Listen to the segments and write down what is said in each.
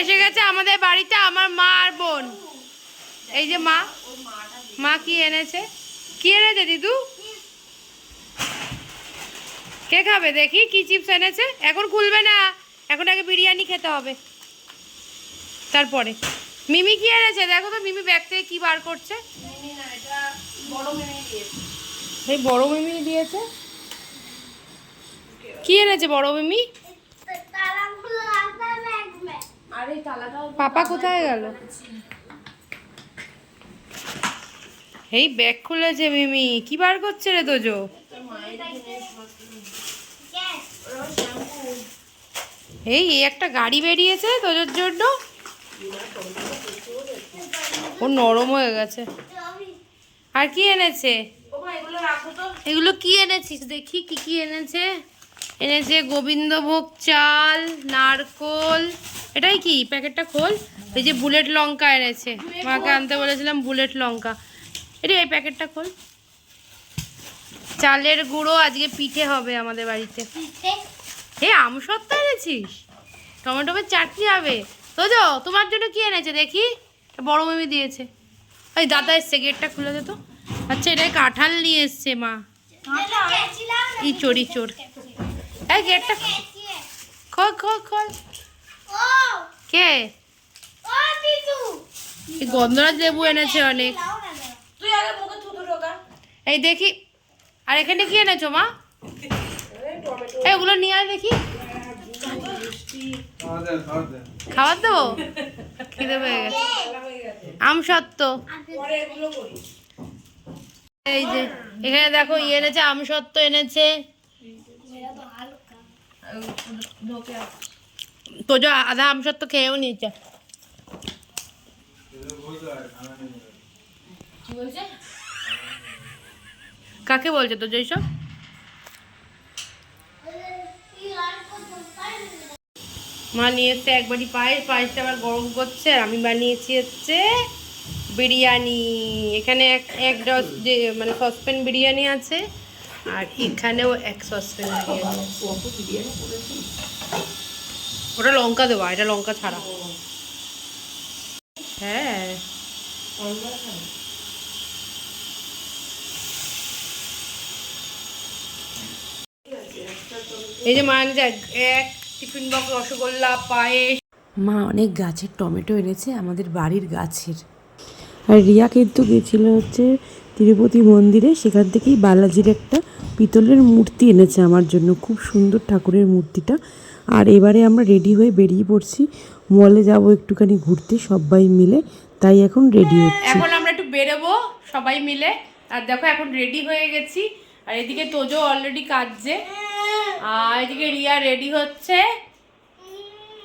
এসে গেছে আমাদের বাড়িতে আমার মা আর বোন। এই যে মা, মা কি এনেছে? কি এনেছে দিদু? কে খাবে দেখি কি চিপস এনেছে? এখন খুলবে না, এখন আগে বিরিয়ানি খেতে হবে তারপরে। মিমি কি এনেছে দেখো তো, মিমি ব্যাগ থেকে কি বার করছে? এই বড় মিমি দিয়েছে। কি এনেছে বড় মিমি? পাপা কোথায় গেল? এই ব্যাগ খুলেছে মিমি, কি বার করছে রে তোজো? এই একটা গাড়ি বেরিয়েছে তোজোর জন্য, ও নরম হয়ে গেছে। আর কি এনেছে? এগুলো কি এনেছিস দেখি, কি কি এনেছে? এনেছে গোবিন্দভোগ চাল, নারকোল। এটাই কি? প্যাকেটটা খোল। এই যে বুলেট লঙ্কা এনেছে, মাকে আনতে বলেছিলাম বুলেট লঙ্কা। এটা এই প্যাকেটটা খোল। চালের গুঁড়ো, আজকে পিঠে হবে আমাদের বাড়িতে। হে আমসত্ত্ব এনেছিস? টমেটোর চাটনি হবে। তোজো তোমার জন্য কি এনেছে দেখি? বড় মিমি দিয়েছে। ওই দাদা এসছে, গেটটা খুলে দে তো। আচ্ছা এটা কাঁঠাল নিয়ে এসছে মা। ই চোরি চোর। এই গেটটা খোল খোল খোল। কে? গন্ধরাজ লেবু এনেছে অনেক। এই দেখি। আর এখানে কি এনেছো মা? এগুলো নিয়ে আয় দেখি। খাবার দেবো? খিদে পেয়ে গেছে। আমসত্ত্ব। এই যে এখানে দেখো ইয়ে এনেছে, আমসত্ত্ব এনেছে। তোজো আধা আমসত্ত্ব খেয়েও নিয়েছে। কাকে বলছে তোজো এইসব? মা নিয়ে এসছে একবারই পায়েস, পায়েসটা আবার গরম করছে। আর আমি বানিয়েছি হচ্ছে বিরিয়ানি। এখানে এক মানে সসপ্যান বিরিয়ানি আছে, আর এখানেও এক সসপ্যান বিরিয়ানি আছে। ওটা লঙ্কা দেওয়া, এটা লঙ্কা ছাড়া। হ্যাঁ এই যে মা এনেছে এক টিফিন বক্স রসগোল্লা, পায়েস। মা অনেক গাছের টমেটো এনেছে, আমাদের বাড়ির গাছের। আর রিয়া কিন্তু গেছিলো হচ্ছে তিরুপতি মন্দিরে, সেখান থেকেই বালাজির একটা পিতলের মূর্তি এনেছে আমার জন্য, খুব সুন্দর ঠাকুরের মূর্তিটা। আর এবারে আমরা রেডি হয়ে বেরিয়ে পড়ছি, মলে যাব একটুখানি ঘুরতে সবাই মিলে, তাই এখন রেডি হচ্ছি। এখন আমরা একটু বেরোবো সবাই মিলে। আর দেখো এখন রেডি হয়ে গেছি। আর এদিকে তোজো অলরেডি কাঁদছে, আর এদিকে রিয়া রেডি হচ্ছে।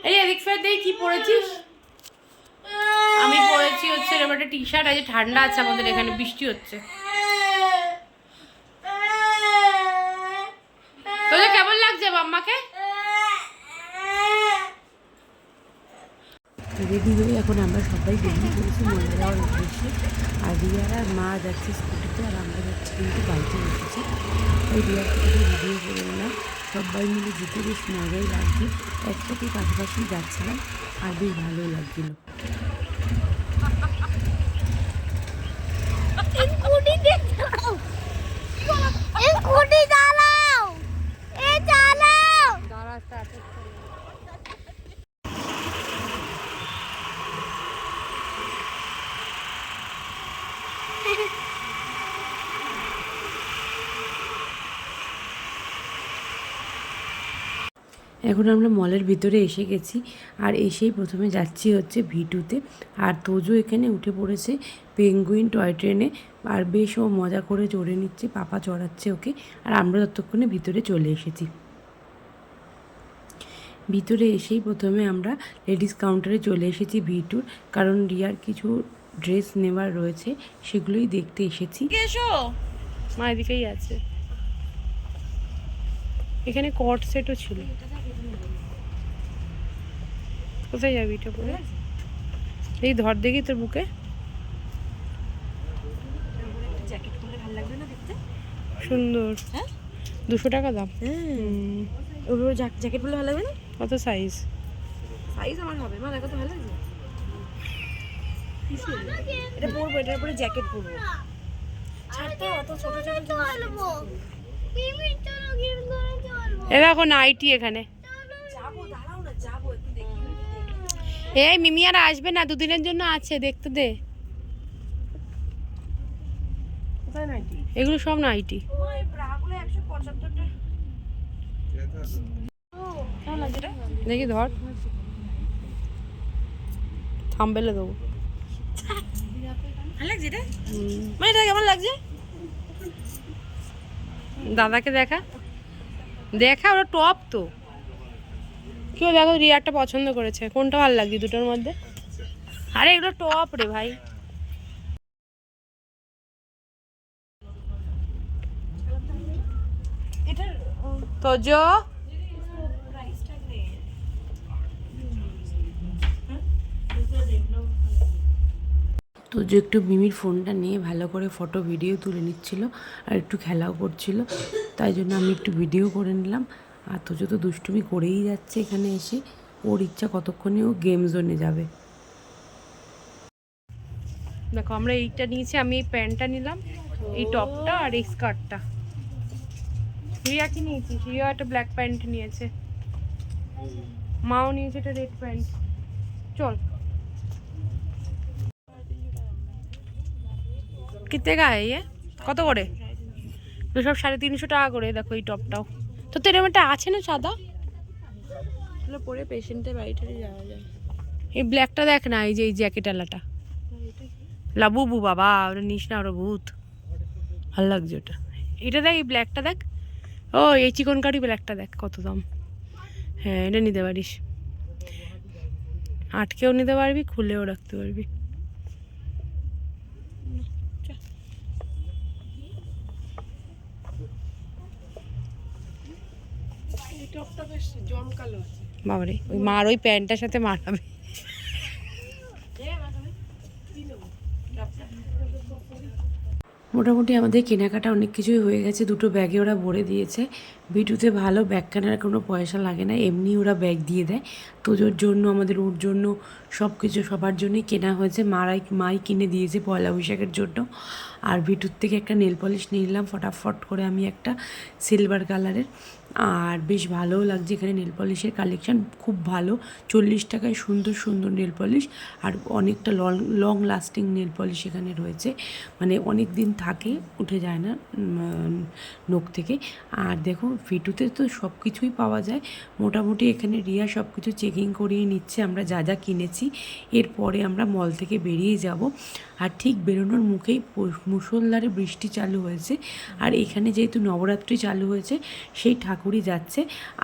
এই এদিক ফের দেখি কি পরেছিস? আমি পরেছি হচ্ছে এরকম একটা টি শার্ট। আজ ঠান্ডা আছে, আমাদের এখানে বৃষ্টি হচ্ছে। তোজো কেমন লাগছে মাম্মাকে? রেডি হয়ে এখন আমরা সবাই বেরিয়ে পড়েছি মন্দিরে যাওয়ার উদ্দেশ্যে। আর রিয়ার আর মা যাচ্ছে স্কুটিতে, আর আমরা যাচ্ছি কিন্তু বাইকে বসেছি। ওই রিয়ার থেকে ভিডিও করে নিলাম। সবাই মিলে যেতে বেশ মজাই লাগছে, একসাথে পাশাপাশি যাচ্ছিলাম, আর বেশ ভালোই লাগছিলো। এখন আমরা মলের ভিতরে এসে গেছি, আর এসেই প্রথমে যাচ্ছি হচ্ছে V2-তে। আর তোজো এখানে উঠে পড়েছে পেঙ্গুইন টয় ট্রেনে, আর বেশ ও মজা করে চড়ে নিচ্ছে, পাপা চড়াচ্ছে ওকে। আর আমরা ততক্ষণে ভিতরে চলে এসেছি। ভিতরে এসেই প্রথমে আমরা লেডিস কাউন্টারে চলে এসেছি V2-র, কারণ রিয়ার কিছু ড্রেস নেওয়ার রয়েছে, সেগুলোই দেখতে এসেছি। এসো মা, এদিকেই আছে। এখানে কট সেটও ছিল। কোথায় যাবি এটা পরে? এই ধর দেখি তোর বুকে। সুন্দর। 200 টাকা দাম। ওর জ্যাকেট পরলে ভালো লাগবে না? কত সাইজ? সাইজ আমার হবে মা, দেখো তো ভালো লাগছে। এটা পরবো, এটার উপরে জ্যাকেট পরবো। ছাড়তে অত ছোট ছোট এ দেখো নাইটি এখানে। যাবো, দাঁড়াও না, যাবো একটু দেখি। এই মিমি আর আসবে না, দুদিনের জন্য আছে, দেখতে দে। কোথায় নাইটি? এগুলো সব নাইটি। মা এই ব্রাগুলো 175 টাকা। কেমন লাগছে এটা? দেখি ধর, থাম্বেলে দেবো। ভালো লাগছে এটা? মা এটা কেমন লাগছে? দাদাকে দেখা দেখা, ওরা টপ তো। কেউ দেখো রিয়ারটা পছন্দ করেছে, কোনটা ভালো লাগছে দুটোর মধ্যে? আরে এগুলো টপ রে ভাই। এটার তোজো প্রাইসটা নেই। তো যে একটু মিমির ফোনটা নিয়ে ভালো করে ফটো ভিডিও তুলে নিচ্ছিল আর একটু খেলাও করছিল, তাই জন্য আমি একটু ভিডিও করে নিলাম। আর তো যত দুষ্টুমি করেই যাচ্ছে এখানে এসে, ওর ইচ্ছা কতক্ষণে ও গেম জোনে যাবে। দেখো আমরা এইটা নিয়েছি, আমি এই প্যান্টটা নিলাম, এই টপটা আর এই স্কার্টটা। রিয়া কি নিয়েছি? রিয়া একটা ব্ল্যাক প্যান্ট নিয়েছে, মাও নিয়েছে একটা রেড প্যান্ট। চল কিতে গায়ে ये কত করে? তো সব 350 টাকা করে। দেখো এই টপটাও তো, এরকম একটা আছে না সাদা, এগুলো পরে পেশেন্টের বাড়িতে যাওয়া যায়। এই ব্ল্যাকটা দেখ না, এই যে এই জ্যাকেট আলাটা লাবুবু বাবা, ওটা নিস না, ওটা ভূত। ভালো লাগছে ওটা। এটা দেখ, এই ব্ল্যাকটা দেখ, ও এই চিকন কারি ব্ল্যাকটা দেখ কত দাম। হ্যাঁ এটা নিতে পারিস, আটকেও নিতে পারবি, খুলেও রাখতে পারবি। এই টপটা বেশ জমকালো আছে। বাবারে, ওই মার ওই প্যান্টটার সাথে মারাবে। মোটামুটি আমাদের কেনাকাটা অনেক কিছুই হয়ে গেছে, দুটো ব্যাগে ওরা ভরে দিয়েছে। বিটুতে ভালো ব্যাগ কেনার কোনো পয়সা লাগে না, এমনি ওরা ব্যাগ দিয়ে দেয়। তোজোর জন্য, আমাদের ওর জন্য, সব কিছু সবার জন্যই কেনা হয়েছে। মাই কিনে দিয়েছে পয়লা বৈশাখের জন্য। আর বিটুর থেকে একটা নেল পলিশ নিয়ে নিলাম ফটাফট করে আমি, একটা সিলভার কালারের। আর বেশ ভালোও লাগছে, এখানে নেল পলিশের কালেকশান খুব ভালো, 40 টাকায় সুন্দর সুন্দর নেল পলিশ। আর অনেকটা লং লাস্টিং নেল পলিশ এখানে রয়েছে, মানে অনেক দিন থাকে, উঠে যায় না নখ থেকে। আর দেখো ফিটুতে তো সব কিছুই পাওয়া যায় মোটামুটি। এখানে রিয়া সব কিছু চেকিং করিয়ে নিচ্ছে আমরা যা যা কিনেছি। এরপরে আমরা মল থেকে বেরিয়ে যাব। আর ঠিক বেরোনোর মুখেই মুষলধারে বৃষ্টি চালু হয়েছে। আর এখানে যেহেতু নবরাত্রি চালু হয়েছে, সেই ঠাকুরই যাচ্ছে।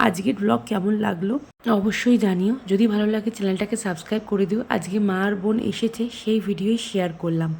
আজকের ব্লগ কেমন লাগলো অবশ্যই জানিও, যদি ভালো লাগে চ্যানেলটাকে সাবস্ক্রাইব করে দিও। আজকে মা আর বোন এসেছে, সেই ভিডিওই শেয়ার করলাম।